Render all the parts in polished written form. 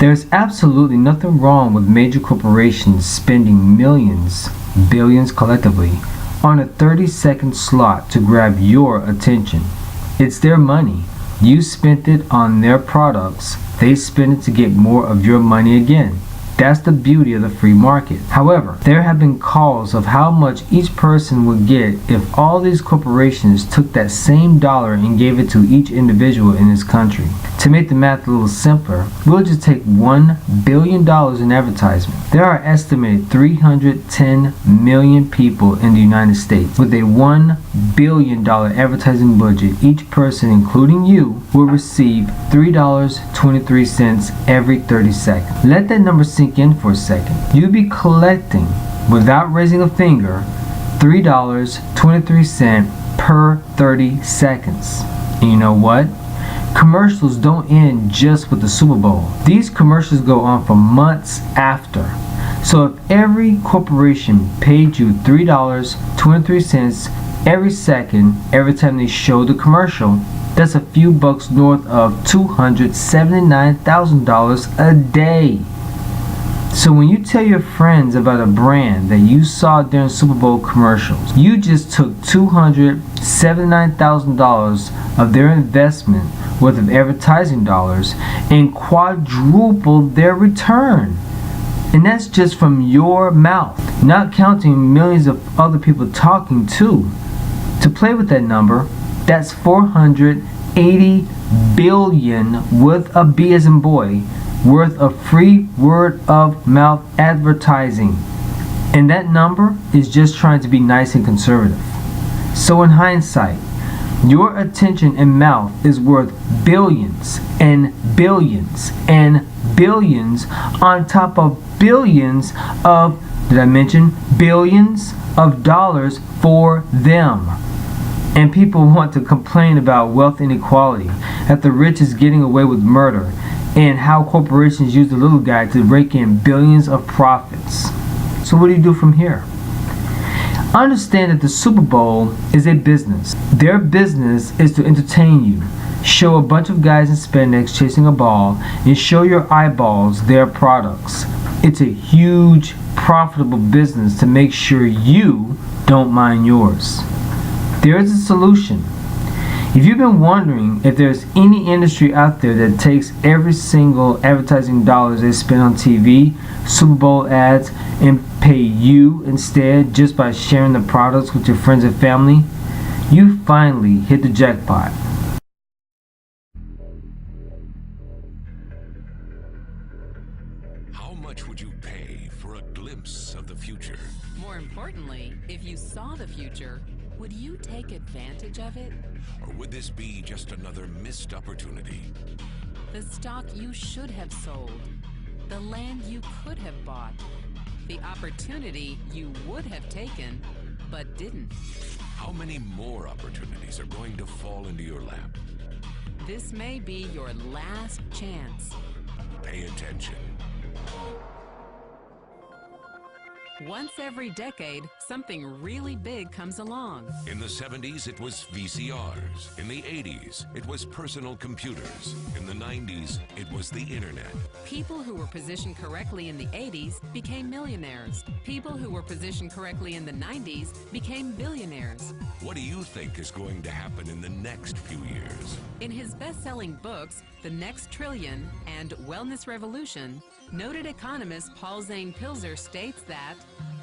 There's absolutely nothing wrong with major corporations spending millions, billions collectively, on a 30-second slot to grab your attention. It's their money. You spent it on their products. They spend it to get more of your money again. That's the beauty of the free market. However, there have been calls of how much each person would get if all these corporations took that same dollar and gave it to each individual in this country. To make the math a little simpler, we'll just take $1 billion in advertisement. There are estimated 310 million people in the United States. With a $1 billion advertising budget, each person, including you, will receive $3.23 every 30 seconds. Let that number sink in for a second. You'll be collecting, without raising a finger, $3.23 per 30 seconds. And you know what? Commercials don't end just with the Super Bowl. These commercials go on for months after. So if every corporation paid you $3.23 every second every time they show the commercial, that's a few bucks north of $279,000 a day. So when you tell your friends about a brand that you saw during Super Bowl commercials, you just took $279,000 of their investment worth of advertising dollars and quadrupled their return. And that's just from your mouth, not counting millions of other people talking too. To play with that number, that's 480 billion with a B as in boy worth of free word of mouth advertising. And that number is just trying to be nice and conservative. So in hindsight, your attention and mouth is worth billions and billions and billions on top of billions of, did I mention, billions of dollars for them. And people want to complain about wealth inequality, that the rich is getting away with murder, and how corporations use the little guy to rake in billions of profits. So what do you do from here? Understand that the Super Bowl is a business. Their business is to entertain you, show a bunch of guys in spandex chasing a ball, and show your eyeballs their products. It's a huge, profitable business to make sure you don't mind yours. There is a solution. If you've been wondering if there's any industry out there that takes every single advertising dollars they spend on TV, Super Bowl ads, and pay you instead just by sharing the products with your friends and family, you finally hit the jackpot. How much would you pay for a glimpse of the future? More importantly, if you saw the future, would you take advantage of it? Or would this be just another missed opportunity? The stock you should have sold, the land you could have bought, the opportunity you would have taken, but didn't. How many more opportunities are going to fall into your lap? This may be your last chance. Pay attention. Once every decade, something really big comes along. In the 70s, it was VCRs. In the 80s, it was personal computers. In the 90s, it was the internet. People who were positioned correctly in the 80s became millionaires. People who were positioned correctly in the 90s became billionaires. What do you think is going to happen in the next few years? In his best-selling books, The Next Trillion and Wellness Revolution, noted economist Paul Zane Pilzer states that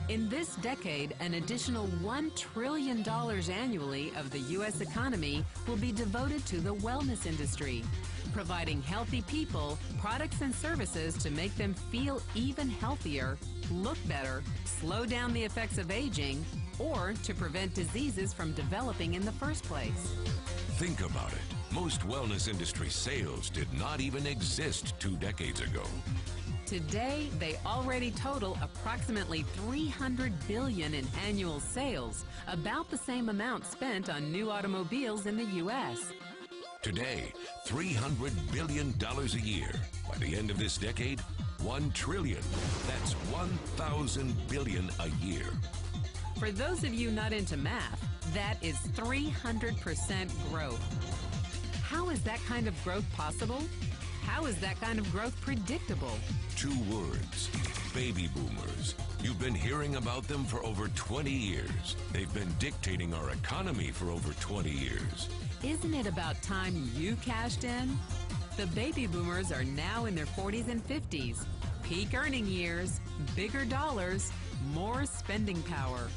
in this decade, an additional $1 trillion annually of the U.S. economy will be devoted to the wellness industry, providing healthy people products and services to make them feel even healthier, look better, slow down the effects of aging, or to prevent diseases from developing in the first place. Think about it. Most wellness industry sales did not even exist 2 decades ago. Today, they already total approximately $300 billion in annual sales, about the same amount spent on new automobiles in the U.S. Today, $300 billion a year. By the end of this decade, $1 trillion. That's 1,000 billion a year. For those of you not into math, that is 300% growth. How is that kind of growth possible? How is that kind of growth predictable? 2 words: baby boomers. You've been hearing about them for over 20 years. They've been dictating our economy for over 20 years. Isn't it about time you cashed in? The baby boomers are now in their 40s and 50s. Peak earning years, bigger dollars, more spending power.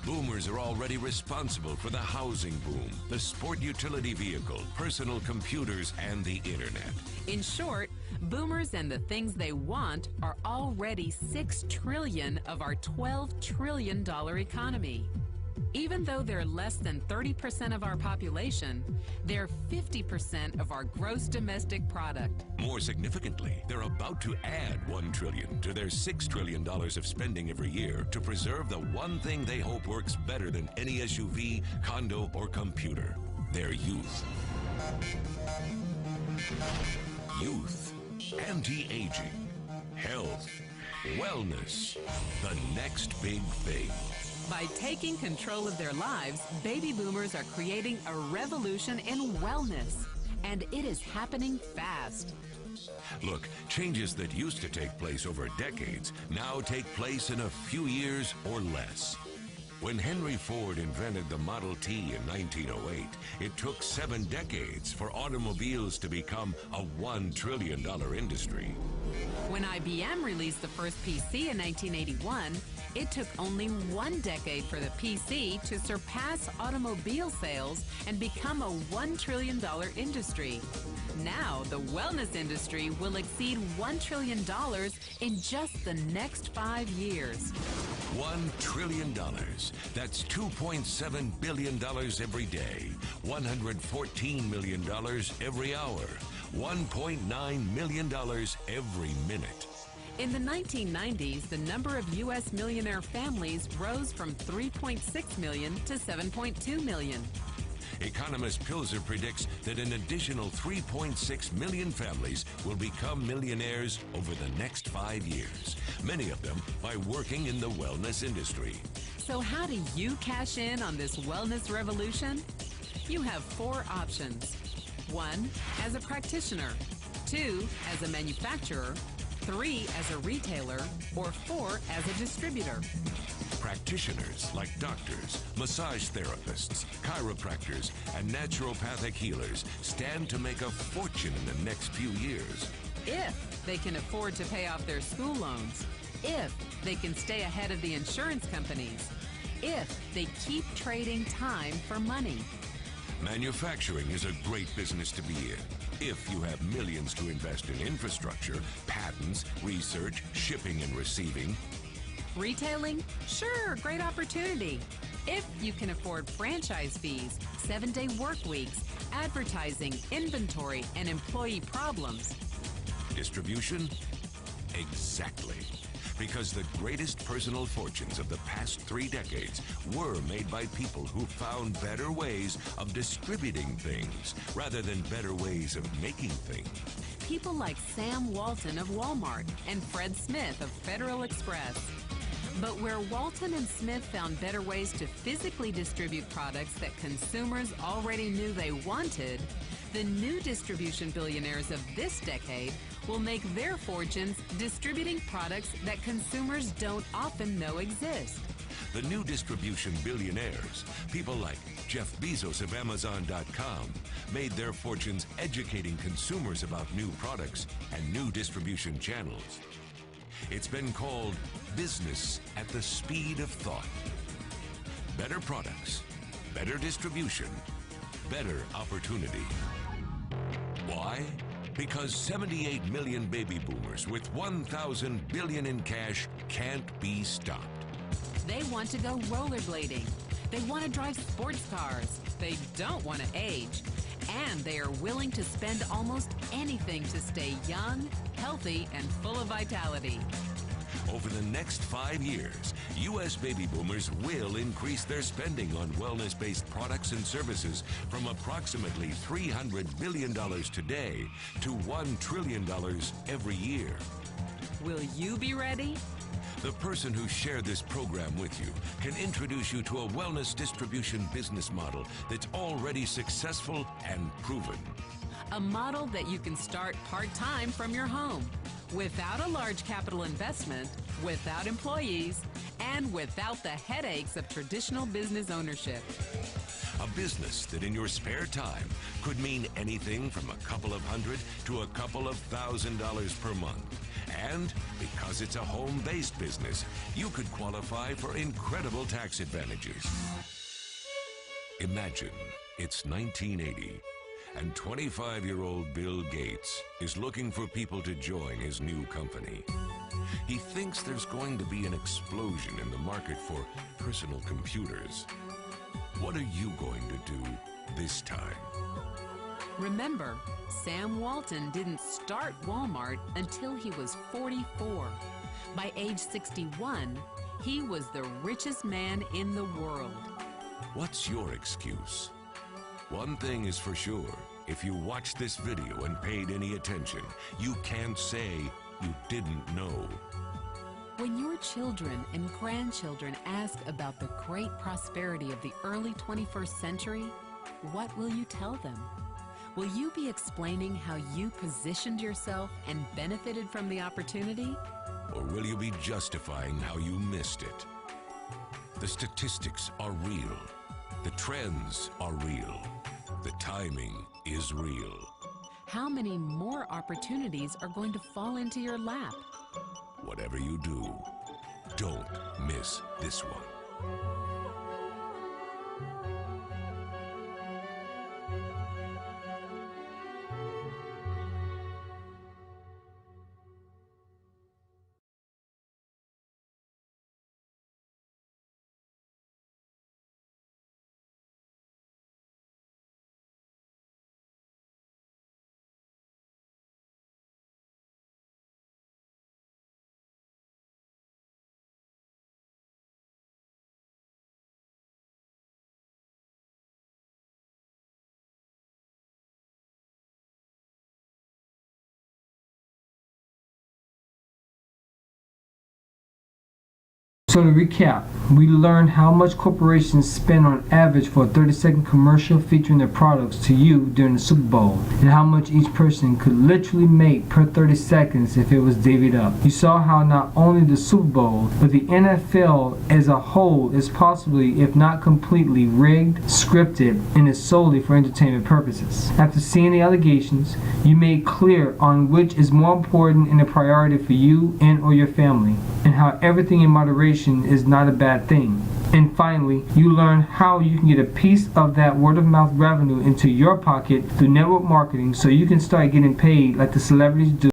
Boomers are already responsible for the housing boom, the sport utility vehicle, personal computers, and the internet. In short, boomers and the things they want are already $6 trillion of our $12 trillion economy. Even though they're less than 30% of our population, they're 50% of our gross domestic product. More significantly, they're about to add $1 trillion to their $6 trillion of spending every year to preserve the one thing they hope works better than any SUV, condo, or computer: their youth. Youth, anti-aging, health, wellness, the next big thing. By taking control of their lives, baby boomers are creating a revolution in wellness. And it is happening fast. Look, changes that used to take place over decades now take place in a few years or less. When Henry Ford invented the Model T in 1908, it took 7 decades for automobiles to become a $1 trillion industry. When IBM released the first PC in 1981, it took only 1 decade for the PC to surpass automobile sales and become a $1 trillion industry. Now, the wellness industry will exceed $1 trillion in just the next 5 years. $1 trillion. That's $2.7 billion every day, $114 million every hour, $1.9 million every minute. In the 1990s, the number of U.S. millionaire families rose from 3.6 million to 7.2 million. Economist Pilzer predicts that an additional 3.6 million families will become millionaires over the next 5 years, many of them by working in the wellness industry. So how do you cash in on this wellness revolution? You have 4 options. 1, as a practitioner. 2, as a manufacturer. 3, as a retailer. Or 4, as a distributor. Practitioners like doctors, massage therapists, chiropractors, and naturopathic healers stand to make a fortune in the next few years. If they can afford to pay off their school loans. If they can stay ahead of the insurance companies. If they keep trading time for money. Manufacturing is a great business to be in. If you have millions to invest in infrastructure, patents, research, shipping and receiving. Retailing? Sure, great opportunity. If you can afford franchise fees, 7-day work weeks, advertising, inventory, and employee problems. Distribution? Exactly. Because the greatest personal fortunes of the past 3 decades were made by people who found better ways of distributing things rather than better ways of making things. People like Sam Walton of Walmart and Fred Smith of Federal Express. But where Walton and Smith found better ways to physically distribute products that consumers already knew they wanted, the new distribution billionaires of this decade will make their fortunes distributing products that consumers don't often know exist. The new distribution billionaires, people like Jeff Bezos of Amazon.com, made their fortunes educating consumers about new products and new distribution channels. It's been called business at the speed of thought. Better products, better distribution, better opportunity. Why? Because 78 million baby boomers with 1,000 billion in cash can't be stopped. They want to go rollerblading. They want to drive sports cars. They don't want to age. And they are willing to spend almost anything to stay young, healthy, and full of vitality. Over the next 5 years, U.S. baby boomers will increase their spending on wellness-based products and services from approximately $300 billion today to $1 trillion every year. Will you be ready? The person who shared this program with you can introduce you to a wellness distribution business model that's already successful and proven. a model that you can start part-time from your home, without a large capital investment, without employees, and without the headaches of traditional business ownership. A business that in your spare time could mean anything from a couple of hundred to a couple of $1,000s per month. And because it's a home-based business, you could qualify for incredible tax advantages. Imagine it's 1980 and 25-year-old Bill Gates is looking for people to join his new company. He thinks there's going to be an explosion in the market for personal computers. What are you going to do this time? Remember, Sam Walton didn't start Walmart until he was 44. By age 61, he was the richest man in the world. What's your excuse? One thing is for sure, if you watched this video and paid any attention, you can't say you didn't know. When your children and grandchildren ask about the great prosperity of the early 21st century, what will you tell them? Will you be explaining how you positioned yourself and benefited from the opportunity? Or will you be justifying how you missed it? The statistics are real. The trends are real. The timing is real. How many more opportunities are going to fall into your lap? Whatever you do, don't miss this one. So to recap, we learned how much corporations spend on average for a 30-second commercial featuring their products to you during the Super Bowl, and how much each person could literally make per 30 seconds if it was divvied up. You saw how not only the Super Bowl, but the NFL as a whole is possibly, if not completely, rigged, scripted, and is solely for entertainment purposes. After seeing the allegations, you made clear on which is more important and a priority for you and or your family, and how everything in moderation is not a bad thing. And finally, you learn how you can get a piece of that word-of-mouth revenue into your pocket through network marketing so you can start getting paid like the celebrities do.